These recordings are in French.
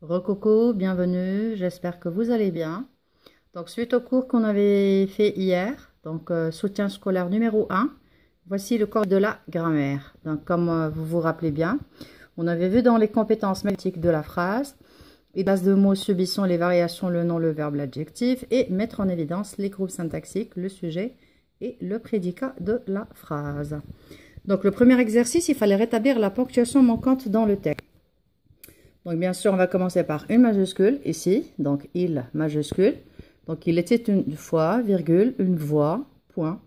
Recoucou, bienvenue, j'espère que vous allez bien. Donc, suite au cours qu'on avait fait hier, donc soutien scolaire numéro 1, voici le corps de la grammaire. Donc, comme vous vous rappelez bien, on avait vu dans les compétences métiques de la phrase, les bases de mots subissant les variations, le nom, le verbe, l'adjectif, et mettre en évidence les groupes syntaxiques, le sujet et le prédicat de la phrase. Donc, le premier exercice, il fallait rétablir la ponctuation manquante dans le texte. Donc, bien sûr, on va commencer par une majuscule ici. Donc, il majuscule. Donc, il était une fois, virgule, une voix, point.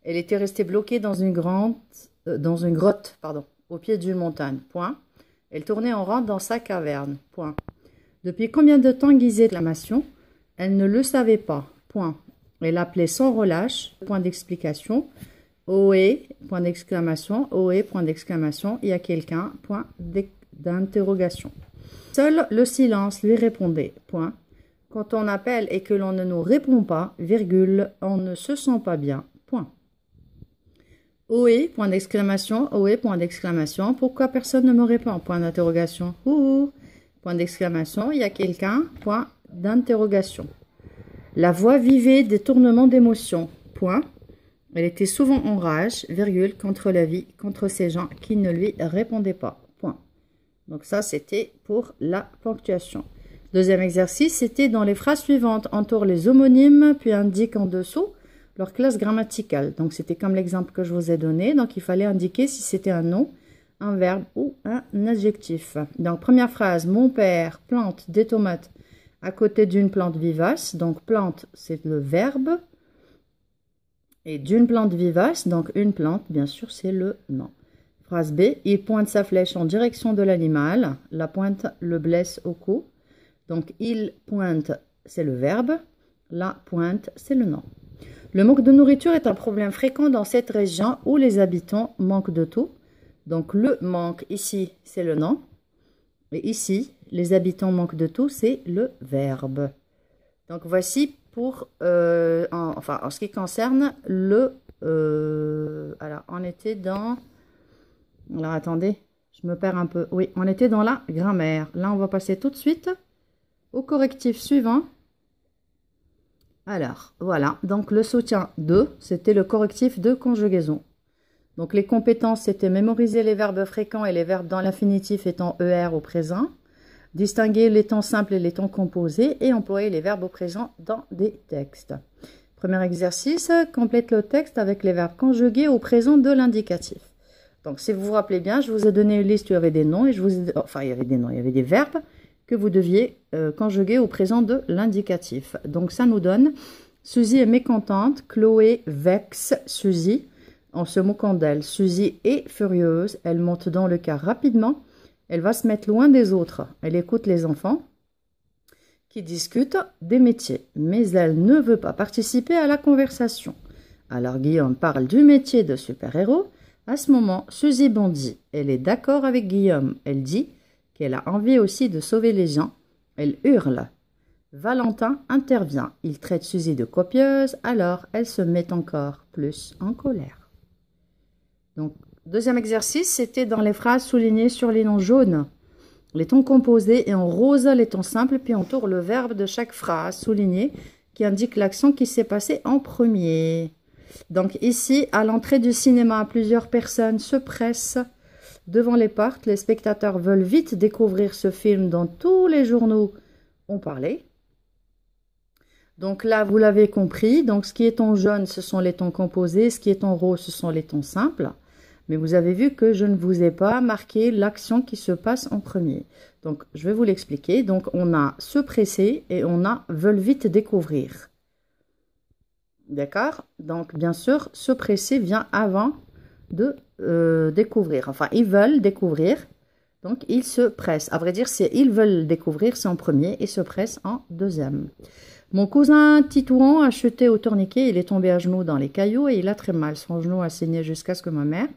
Elle était restée bloquée dans une grotte, au pied d'une montagne, point. Elle tournait en rond dans sa caverne, point. Depuis combien de temps guisait l'exclamation? Elle ne le savait pas, point. Elle appelait sans relâche, point d'explication. Ohé, point d'exclamation. Ohé, point d'exclamation. Il y a quelqu'un, point d'interrogation. Seul le silence lui répondait, point. Quand on appelle et que l'on ne nous répond pas, virgule, on ne se sent pas bien, point. Ohé, point d'exclamation, ohé, point d'exclamation, pourquoi personne ne me répond, point d'interrogation, ouhou, point d'exclamation, il y a quelqu'un, point d'interrogation. La voix vivait des tournements d'émotion, point. Elle était souvent en rage, virgule, contre la vie, contre ces gens qui ne lui répondaient pas, point. Donc ça, c'était pour la ponctuation. Deuxième exercice, c'était dans les phrases suivantes. Entoure les homonymes, puis indique en dessous leur classe grammaticale. Donc c'était comme l'exemple que je vous ai donné. Donc il fallait indiquer si c'était un nom, un verbe ou un adjectif. Donc première phrase, mon père plante des tomates à côté d'une plante vivace. Donc plante, c'est le verbe. Et d'une plante vivace, donc une plante, bien sûr, c'est le nom. Phrase B, il pointe sa flèche en direction de l'animal. La pointe le blesse au cou. Donc, il pointe, c'est le verbe. La pointe, c'est le nom. Le manque de nourriture est un problème fréquent dans cette région où les habitants manquent de tout. Donc, le manque, ici, c'est le nom. Et ici, les habitants manquent de tout, c'est le verbe. Donc, voici pour, en ce qui concerne le... alors, on était dans... Alors, attendez, je me perds un peu. Oui, on était dans la grammaire. Là, on va passer tout de suite au correctif suivant. Alors, voilà. Donc, le soutien 2, c'était le correctif de conjugaison. Donc, les compétences, c'était mémoriser les verbes fréquents et les verbes dans l'infinitif étant ER au présent. Distinguer les temps simples et les temps composés et employer les verbes au présent dans des textes. Premier exercice, complète le texte avec les verbes conjugués au présent de l'indicatif. Donc, si vous vous rappelez bien, je vous ai donné une liste où il y avait des noms et je vous ai... Enfin, il y avait des noms, il y avait des verbes que vous deviez conjuguer au présent de l'indicatif. Donc, ça nous donne Suzy est mécontente, Chloé vexe Suzy en se moquant d'elle. Suzy est furieuse, elle monte dans le car rapidement. Elle va se mettre loin des autres. Elle écoute les enfants qui discutent des métiers, mais elle ne veut pas participer à la conversation. Alors Guillaume parle du métier de super-héros. À ce moment, Suzy bondit. Elle est d'accord avec Guillaume. Elle dit qu'elle a envie aussi de sauver les gens. Elle hurle. Valentin intervient. Il traite Suzy de copieuse, alors elle se met encore plus en colère. Donc, deuxième exercice, c'était dans les phrases soulignées sur les noms jaunes. Les tons composés et en rose les tons simples, puis on tourne le verbe de chaque phrase soulignée qui indique l'action qui s'est passée en premier. Donc ici, à l'entrée du cinéma, plusieurs personnes se pressent devant les portes. Les spectateurs veulent vite découvrir ce film dont tous les journaux ont parlé. Donc là, vous l'avez compris. Donc ce qui est en jaune, ce sont les tons composés. Ce qui est en rose, ce sont les tons simples. Mais vous avez vu que je ne vous ai pas marqué l'action qui se passe en premier. Donc, je vais vous l'expliquer. Donc, on a se presser et on a veulent vite découvrir. D'accord? Donc, bien sûr, se presser vient avant de découvrir. Enfin, ils veulent découvrir. Donc, ils se pressent. À vrai dire, c'est ils veulent découvrir, c'est en premier et se pressent en deuxième. Mon cousin Titouan a acheté au tourniquet. Il est tombé à genoux dans les cailloux et il a très mal. Son genou a saigné jusqu'à ce que ma mère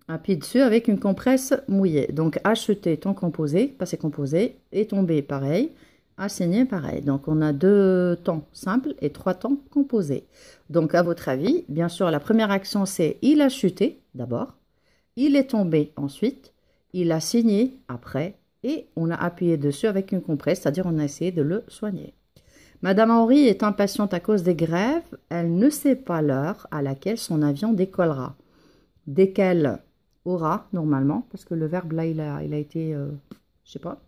appuie dessus avec une compresse mouillée. Donc, acheter, temps composé, passé composé, et tomber, pareil, assigné, pareil. Donc, on a 2 temps simples et 3 temps composés. Donc, à votre avis, bien sûr, la première action, c'est il a chuté, d'abord. Il est tombé, ensuite. Il a signé, après. et on a appuyé dessus avec une compresse, c'est-à-dire on a essayé de le soigner. Madame Henry est impatiente à cause des grèves. Elle ne sait pas l'heure à laquelle son avion décollera. Dès qu'elle aura, normalement, parce que le verbe là, il a été, je sais pas,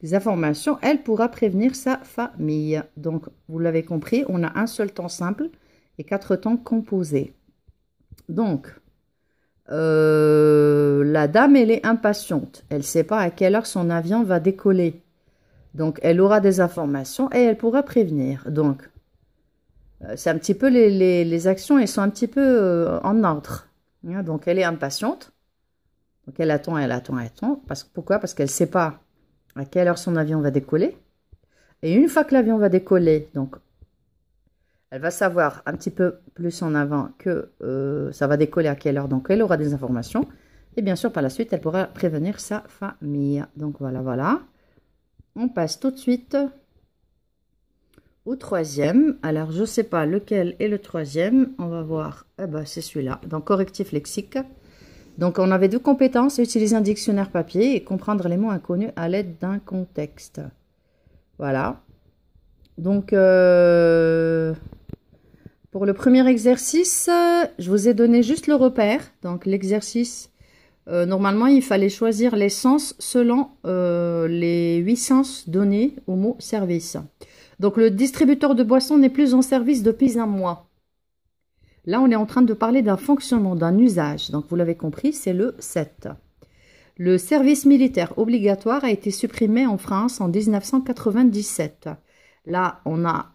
des informations, elle pourra prévenir sa famille. Donc, vous l'avez compris, on a un seul temps simple et 4 temps composés. Donc, la dame, elle est impatiente. Elle ne sait pas à quelle heure son avion va décoller. Donc, elle aura des informations et elle pourra prévenir. Donc, c'est un petit peu les actions, elles sont un petit peu en ordre. Donc, elle est impatiente. Donc, elle attend, elle attend, elle attend. Pourquoi? Parce qu'elle ne sait pas à quelle heure son avion va décoller. Et une fois que l'avion va décoller, donc, elle va savoir un petit peu plus en avant que ça va décoller à quelle heure. Donc, elle aura des informations. Et bien sûr, par la suite, elle pourra prévenir sa famille. Donc, voilà, voilà. On passe tout de suite au troisième. Alors, je ne sais pas lequel est le troisième. On va voir. Eh ben, c'est celui-là. Donc, correctif lexique. Donc, on avait 2 compétences. Utiliser un dictionnaire papier et comprendre les mots inconnus à l'aide d'un contexte. Voilà. Donc, pour le premier exercice, je vous ai donné juste le repère. Donc, l'exercice, normalement, il fallait choisir les sens selon les 8 sens donnés au mot service. Donc, le distributeur de boissons n'est plus en service depuis un mois. Là, on est en train de parler d'un fonctionnement, d'un usage. Donc, vous l'avez compris, c'est le 7. Le service militaire obligatoire a été supprimé en France en 1997. Là, on a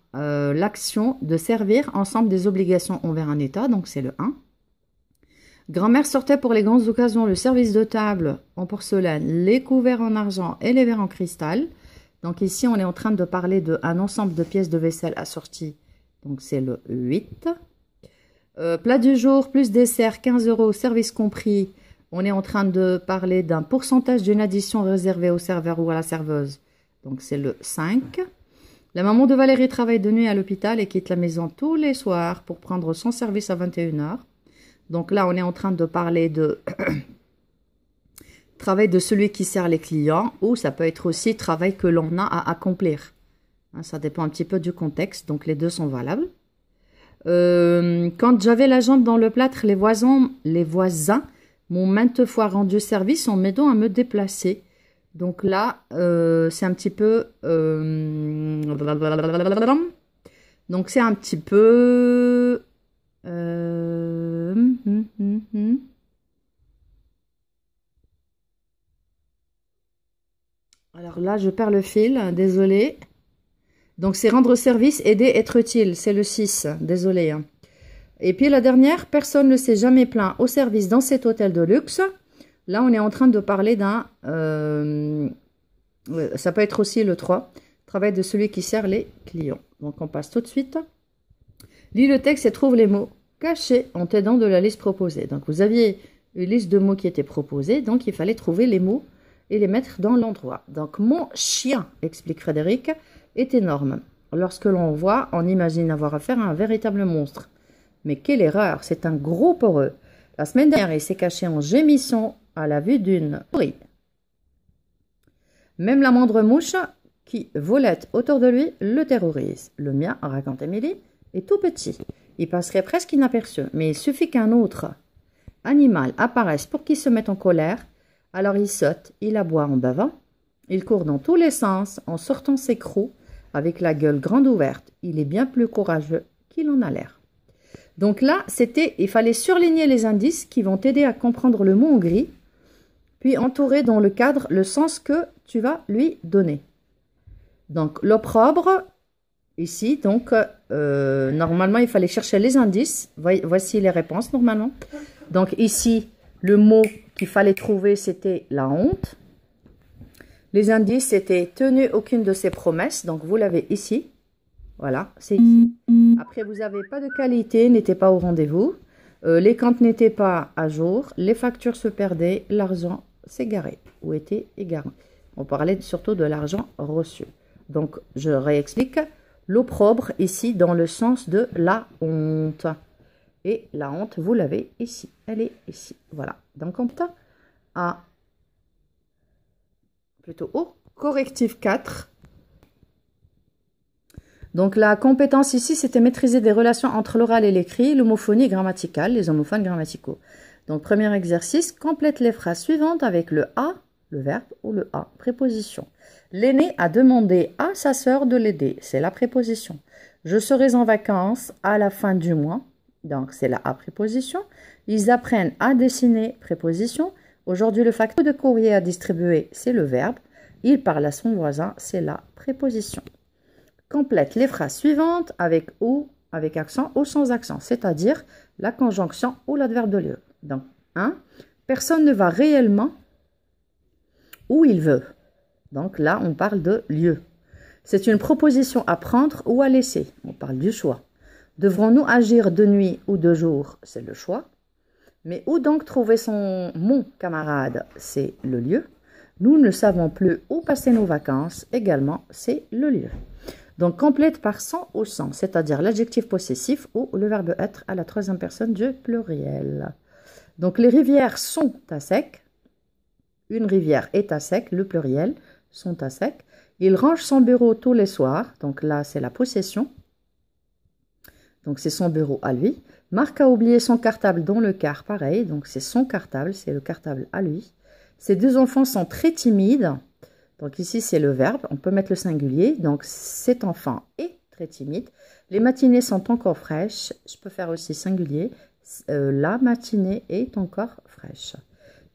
l'action de servir ensemble des obligations envers un État, donc c'est le 1. Grand-mère sortait pour les grandes occasions le service de table en porcelaine, les couverts en argent et les verres en cristal. Donc ici, on est en train de parler d'un ensemble de pièces de vaisselle assorties, donc c'est le 8. Plat du jour plus dessert, 15 €, service compris. On est en train de parler d'un pourcentage d'une addition réservée au serveur ou à la serveuse. Donc, c'est le 5. La maman de Valérie travaille de nuit à l'hôpital et quitte la maison tous les soirs pour prendre son service à 21 h. Donc là, on est en train de parler de travail de celui qui sert les clients ou ça peut être aussi travail que l'on a à accomplir. Hein, ça dépend un petit peu du contexte. Donc, les deux sont valables. Quand j'avais la jambe dans le plâtre, les voisins m'ont maintes fois rendu service en m'aidant à me déplacer. Donc là, c'est un petit peu... donc c'est un petit peu... Alors là, je perds le fil, désolé. Donc c'est rendre service, aider, être utile, c'est le 6, désolé. Hein. Et puis la dernière, personne ne s'est jamais plaint au service dans cet hôtel de luxe. Là, on est en train de parler d'un... ça peut être aussi le 3, travail de celui qui sert les clients. Donc, on passe tout de suite. Lis le texte et trouve les mots cachés en t'aidant de la liste proposée. Donc, vous aviez une liste de mots qui était proposée, donc il fallait trouver les mots et les mettre dans l'endroit. Donc, mon chien, explique Frédéric, est énorme. Lorsque l'on voit, on imagine avoir affaire à un véritable monstre. Mais quelle erreur, c'est un gros poreux. La semaine dernière, il s'est caché en gémissant à la vue d'une souris. Même la moindre mouche qui volette autour de lui le terrorise. Le mien, raconte Émilie, est tout petit. Il passerait presque inaperçu, mais il suffit qu'un autre animal apparaisse pour qu'il se mette en colère. Alors il saute, il aboie en bavant, il court dans tous les sens en sortant ses crocs avec la gueule grande ouverte. Il est bien plus courageux qu'il en a l'air. Donc là, il fallait surligner les indices qui vont t'aider à comprendre le mot en gris, puis entourer dans le cadre le sens que tu vas lui donner. Donc, l'opprobre, ici, donc, normalement, il fallait chercher les indices. Voici les réponses, normalement. Donc, ici, le mot qu'il fallait trouver, c'était la honte. Les indices, c'était tenu aucune de ses promesses. Donc, vous l'avez ici. Voilà, c'est ici. Après, vous n'avez pas de qualité, n'était pas au rendez-vous. Les comptes n'étaient pas à jour. Les factures se perdaient. L'argent s'égarait ou était égaré. On parlait surtout de l'argent reçu. Donc, je réexplique. L'opprobre, ici, dans le sens de la honte. Et la honte, vous l'avez ici. Elle est ici. Voilà. Donc, on peut à plutôt O. Correctif 4. Donc la compétence ici, c'était maîtriser des relations entre l'oral et l'écrit, l'homophonie grammaticale, les homophones grammaticaux. Donc premier exercice, complète les phrases suivantes avec le A, le verbe, ou le A, préposition. L'aîné a demandé à sa sœur de l'aider, c'est la préposition. Je serai en vacances à la fin du mois, donc c'est la A préposition. Ils apprennent à dessiner, préposition. Aujourd'hui, le facteur de courrier à distribuer, c'est le verbe. Il parle à son voisin, c'est la préposition. Complète les phrases suivantes avec ou, avec accent ou sans accent, c'est-à-dire la conjonction ou l'adverbe de lieu. Donc, 1. Personne ne va réellement où il veut. Donc là, on parle de lieu. C'est une proposition à prendre ou à laisser. On parle du choix. Devrons-nous agir de nuit ou de jour? C'est le choix. Mais où donc trouver mon camarade? C'est le lieu. Nous ne savons plus où passer nos vacances. Également, c'est le lieu. Donc, complète par sans ou sans, c'est-à-dire l'adjectif possessif ou le verbe être à la troisième personne du pluriel. Donc, les rivières sont à sec. Une rivière est à sec, le pluriel, sont à sec. Il range son bureau tous les soirs. Donc là, c'est la possession. Donc, c'est son bureau à lui. Marc a oublié son cartable dans le car, pareil. Donc, c'est son cartable, c'est le cartable à lui. Ces deux enfants sont très timides. Donc ici, c'est le verbe. On peut mettre le singulier. Donc, cet enfant est très timide. Les matinées sont encore fraîches. Je peux faire aussi singulier. La matinée est encore fraîche.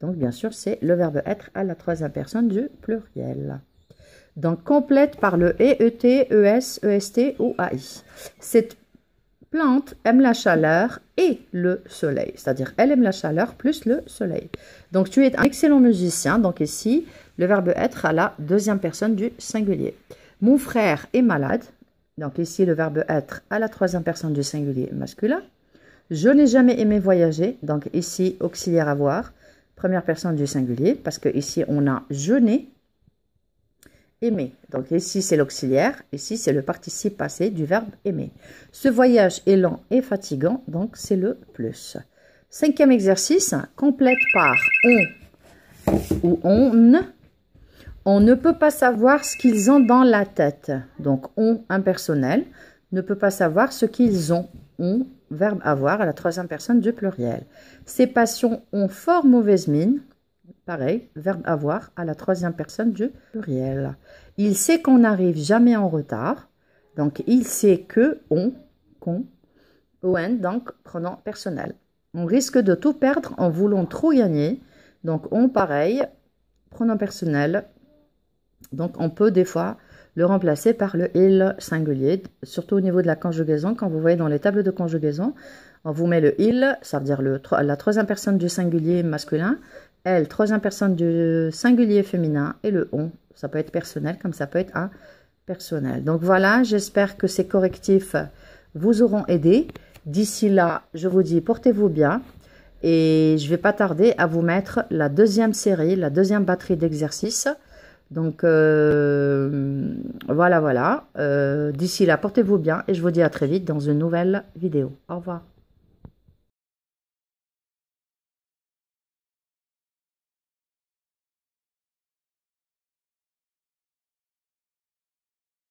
Donc, bien sûr, c'est le verbe être à la troisième personne du pluriel. Donc, complète par le ET, ES, EST ou AI. Cette plante aime la chaleur et le soleil. C'est-à-dire, elle aime la chaleur plus le soleil. Donc, tu es un excellent musicien. Donc, ici, le verbe être à la deuxième personne du singulier. Mon frère est malade. Donc, ici, le verbe être à la troisième personne du singulier masculin. Je n'ai jamais aimé voyager. Donc, ici, auxiliaire avoir. Première personne du singulier. Parce que ici, on a je n'ai aimé. Donc, ici, c'est l'auxiliaire. Ici, c'est le participe passé du verbe aimer. Ce voyage est lent et fatigant. Donc, c'est le plus. Cinquième exercice. Complète par on ou on. On ne peut pas savoir ce qu'ils ont dans la tête. Donc, on, impersonnel, ne peut pas savoir ce qu'ils ont. On, verbe avoir à la troisième personne du pluriel. Ces passions ont fort mauvaise mine. Pareil, verbe avoir à la troisième personne du pluriel. Il sait qu'on n'arrive jamais en retard. Donc, il sait que, on, qu'on, on, donc, pronom personnel. On risque de tout perdre en voulant trop gagner. Donc, on, pareil, pronom personnel. Donc, on peut des fois le remplacer par le il singulier, surtout au niveau de la conjugaison. Quand vous voyez dans les tables de conjugaison, on vous met le il, ça veut dire la troisième personne du singulier masculin, elle, troisième personne du singulier féminin, et le on, ça peut être personnel comme ça peut être impersonnel. Donc voilà, j'espère que ces correctifs vous auront aidé. D'ici là, je vous dis portez-vous bien. Et je ne vais pas tarder à vous mettre la deuxième série, la deuxième batterie d'exercices. Donc, voilà. D'ici là, portez-vous bien et je vous dis à très vite dans une nouvelle vidéo. Au revoir.